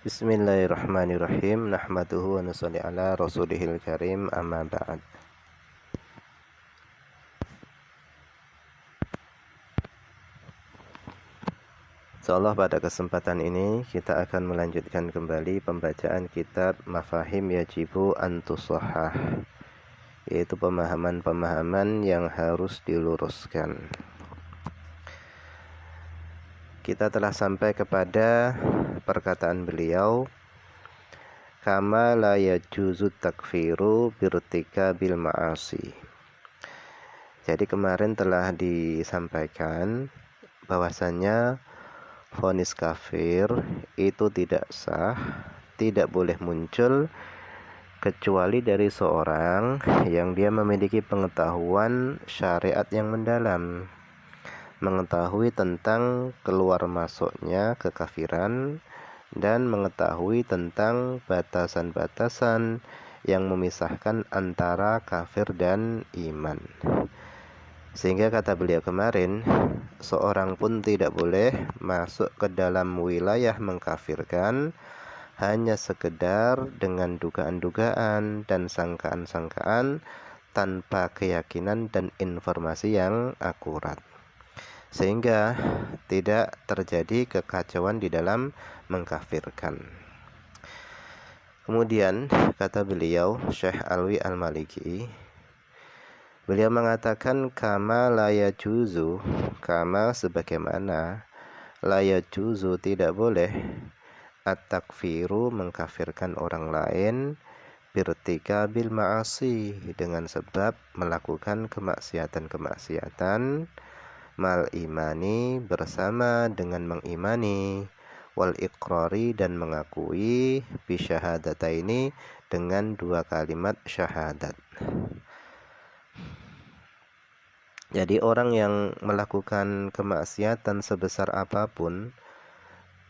Bismillahirrahmanirrahim. Nahmaduhu wa nusalli ala rasulihil karim, amma ba'd. Insyaallah pada kesempatan ini kita akan melanjutkan kembali pembacaan kitab Mafahim Yajibu an Tusahhah, yaitu pemahaman-pemahaman yang harus diluruskan. Kita telah sampai kepada perkataan beliau, kama la yajuzu takfiru birtikabil ma'asi. Jadi kemarin telah disampaikan bahwasanya vonis kafir itu tidak sah, tidak boleh muncul kecuali dari seorang yang dia memiliki pengetahuan syariat yang mendalam, mengetahui tentang keluar masuknya kekafiran dan mengetahui tentang batasan-batasan yang memisahkan antara kafir dan iman. Sehingga kata beliau kemarin, seorang pun tidak boleh masuk ke dalam wilayah mengkafirkan hanya sekedar dengan dugaan-dugaan dan sangkaan-sangkaan tanpa keyakinan dan informasi yang akurat, sehingga tidak terjadi kekacauan di dalam mengkafirkan. Kemudian kata beliau, Syekh Alwi Al-Maliki, beliau mengatakan kama la yajuzu, kama sebagaimana, la yajuzu tidak boleh, at-takfiru mengkafirkan orang lain, birtikabil ma'asi dengan sebab melakukan kemaksiatan-kemaksiatan, mal imani bersama dengan mengimani, wal iqrari dan mengakui, bisyahadataini dengan dua kalimat syahadat. Jadi orang yang melakukan kemaksiatan sebesar apapun,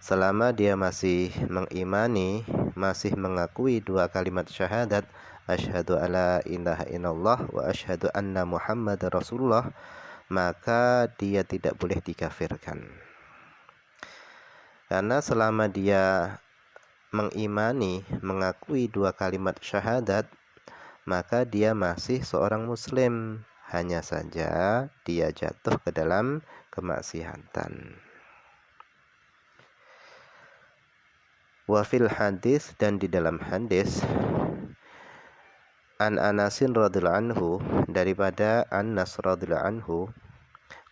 selama dia masih mengimani, masih mengakui dua kalimat syahadat, asyhadu alla ilaha illallah wa asyhadu anna muhammadar rasulullah, maka dia tidak boleh dikafirkan. Karena selama dia mengimani, mengakui dua kalimat syahadat, maka dia masih seorang muslim, hanya saja dia jatuh ke dalam kemaksiatan. Wa fil hadis, dan di dalam hadis, an Anasin radhiyallahu anhu, daripada Anas radhiyallahu anhu,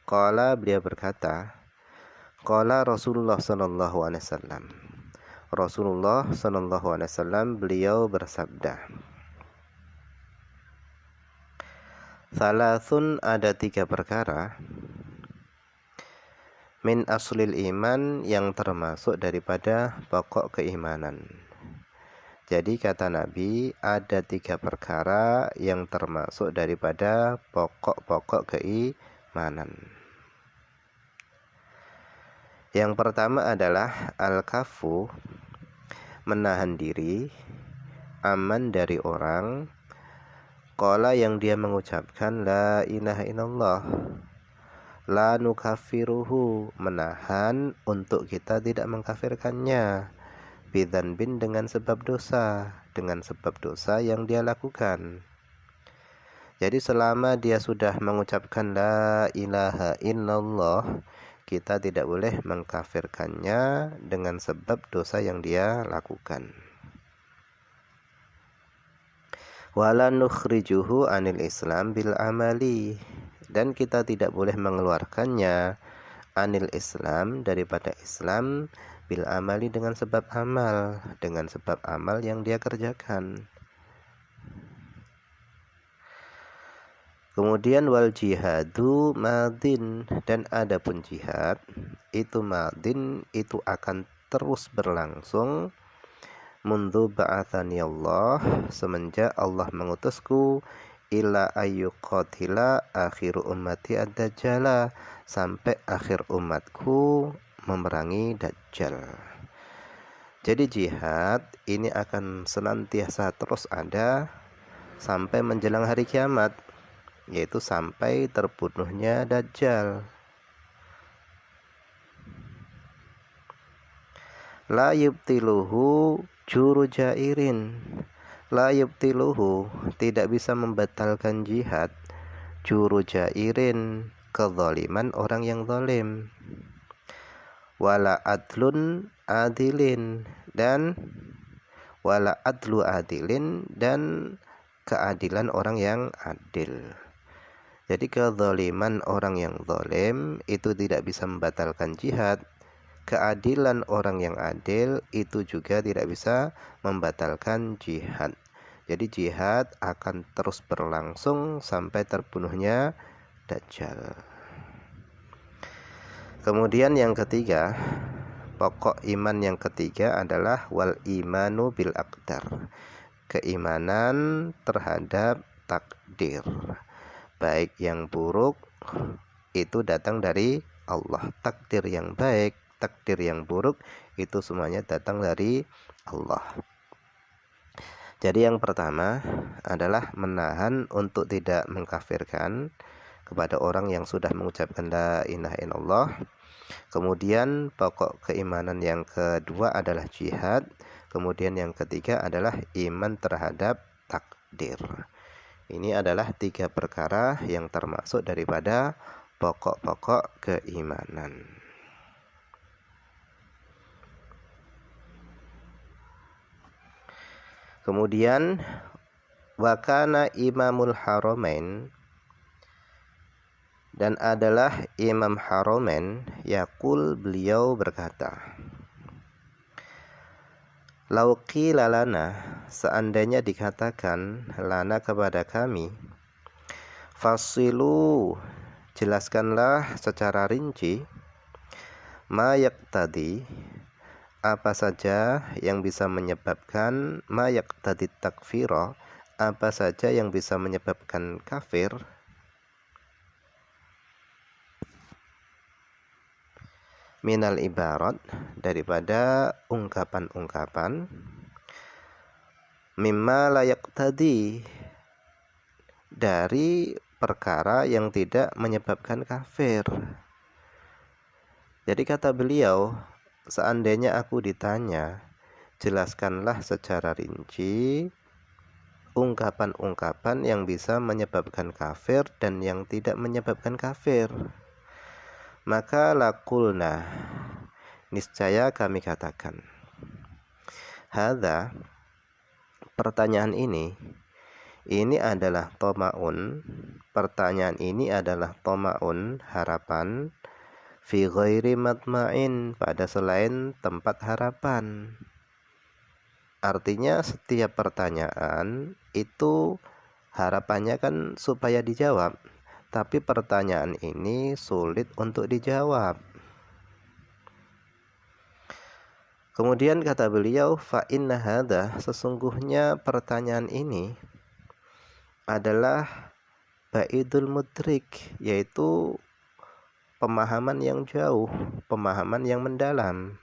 qala, beliau berkata, qala Rasulullah sallallahu alaihi wasallam, Rasulullah sallallahu alaihi wasallam beliau bersabda, salasun, ada tiga perkara, min aslil iman, yang termasuk daripada pokok keimanan. Jadi kata Nabi, ada tiga perkara yang termasuk daripada pokok-pokok keimanan. Yang pertama adalah al-kafu, menahan diri, aman dari orang, qala, yang dia mengucapkan la ilaha illallah, la nukafiruhu, menahan untuk kita tidak mengkafirkannya, bidzanbin, dengan sebab dosa, dengan sebab dosa yang dia lakukan. Jadi selama dia sudah mengucapkan la ilaha illallah, kita tidak boleh mengkafirkannya dengan sebab dosa yang dia lakukan. Wala nukhrijuhu anil Islam bil amali, dan kita tidak boleh mengeluarkannya anil Islam, daripada Islam, bil amali, dengan sebab amal, dengan sebab amal yang dia kerjakan. Kemudian wal jihadu madin, dan adapun jihad itu madin, itu akan terus berlangsung, mundu ba'athani Allah, semenjak Allah mengutusku, ila ayyuqatila akhiru ummati ad-dajjala, sampai akhir umatku memerangi Dajjal. Jadi jihad ini akan senantiasa terus ada sampai menjelang hari kiamat, yaitu sampai terbunuhnya Dajjal. La yubtiluhu juru jairin. La yubtiluhu, tidak bisa membatalkan jihad, juru jairin, kezaliman orang yang zalim. Wala adlun adilin, dan wala adlu adilin, dan keadilan orang yang adil. Jadi kezaliman orang yang zalim itu tidak bisa membatalkan jihad. Keadilan orang yang adil itu juga tidak bisa membatalkan jihad. Jadi jihad akan terus berlangsung sampai terbunuhnya Dajjal. Kemudian yang ketiga, pokok iman yang ketiga adalah wal imanu bil aqdar. Keimanan terhadap takdir. Baik yang buruk itu datang dari Allah. Takdir yang baik, takdir yang buruk itu semuanya datang dari Allah. Jadi yang pertama adalah menahan untuk tidak mengkafirkan kepada orang yang sudah mengucapkan la ilaha illallah. Kemudian pokok keimanan yang kedua adalah jihad. Kemudian yang ketiga adalah iman terhadap takdir. Ini adalah 3 perkara yang termasuk daripada pokok-pokok keimanan. Kemudian wakana imamul haramain, dan adalah imam haramain, yaqul, beliau berkata, Lauqi lalana, seandainya dikatakan lana kepada kami, fasilu, jelaskanlah secara rinci, ma yaqtadi, apa saja yang bisa menyebabkan, ma yaqtadi takfira, apa saja yang bisa menyebabkan kafir, minal ibarat, daripada ungkapan-ungkapan, mimma layak tadi, dari perkara yang tidak menyebabkan kafir. Jadi kata beliau, seandainya aku ditanya, jelaskanlah secara rinci ungkapan-ungkapan yang bisa menyebabkan kafir dan yang tidak menyebabkan kafir. Maka lakulna, niscaya kami katakan, hadza, pertanyaan ini adalah tomaun, pertanyaan ini adalah tomaun, harapan, fi ghairi matma'in, pada selain tempat harapan. Artinya setiap pertanyaan itu harapannya kan supaya dijawab, tapi pertanyaan ini sulit untuk dijawab. Kemudian kata beliau, fa inna hadza, sesungguhnya pertanyaan ini adalah ba'idul mudrik, yaitu pemahaman yang jauh, pemahaman yang mendalam,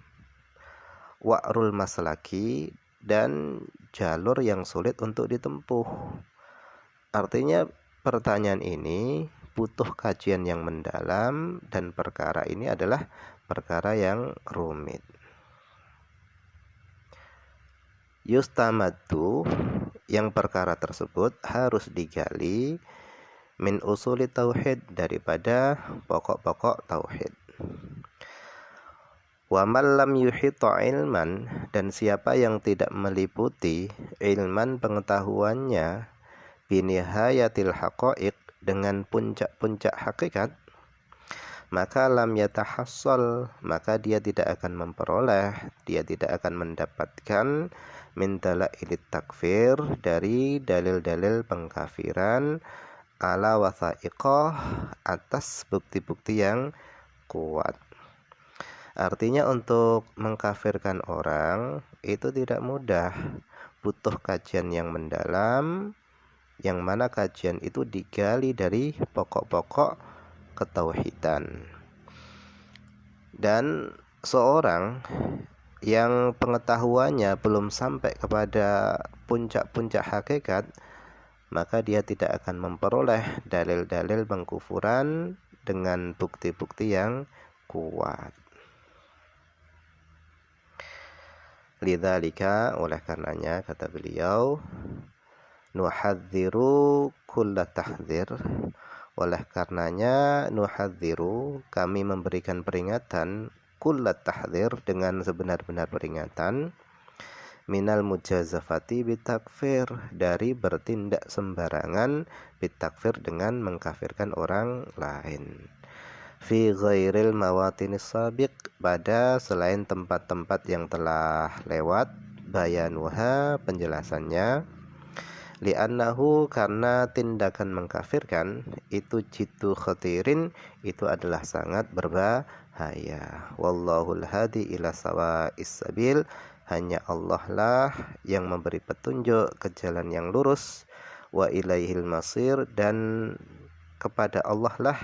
wa'rul maslaki, dan jalur yang sulit untuk ditempuh. Artinya pertanyaan ini butuh kajian yang mendalam, dan perkara ini adalah perkara yang rumit. Yustamadu, yang perkara tersebut harus digali, min usuli tauhid, daripada pokok-pokok tauhid. Wa man lam yuhita ilman, dan siapa yang tidak meliputi ilman pengetahuannya, binihayatil haqaiq, dengan puncak-puncak hakikat, maka lam yatahassal, maka dia tidak akan memperoleh, dia tidak akan mendapatkan min dalailit takfir, dari dalil-dalil pengkafiran, ala wathaiqah, atas bukti-bukti yang kuat. Artinya untuk mengkafirkan orang itu tidak mudah, butuh kajian yang mendalam, yang mana kajian itu digali dari pokok-pokok ketauhidan. Dan seorang yang pengetahuannya belum sampai kepada puncak-puncak hakikat, maka dia tidak akan memperoleh dalil-dalil pengkufuran dengan bukti-bukti yang kuat. Lidzalika, oleh karenanya kata beliau, nuhadziru kulla tahdzir, oleh karenanya nuhadziru, kami memberikan peringatan, kulla tahdzir, dengan sebenar-benar peringatan, minal mujazafati bitakfir, dari bertindak sembarangan, bitakfir, dengan mengkafirkan orang lain, fi ghairil mawatinis sabiq, pada selain tempat-tempat yang telah lewat, bayanuha, penjelasannya, li'annahu, karena tindakan mengkafirkan itu jitu khatirin, itu adalah sangat berbahaya. Wallahul hadi ila sawa'is sabil, hanya Allah lah yang memberi petunjuk ke jalan yang lurus, wa ilaihil masir, dan kepada Allah lah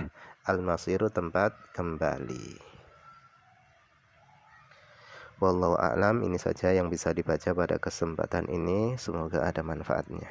al-masiru, tempat kembali. Wallahu a'lam. Ini saja yang bisa dibaca pada kesempatan ini, semoga ada manfaatnya.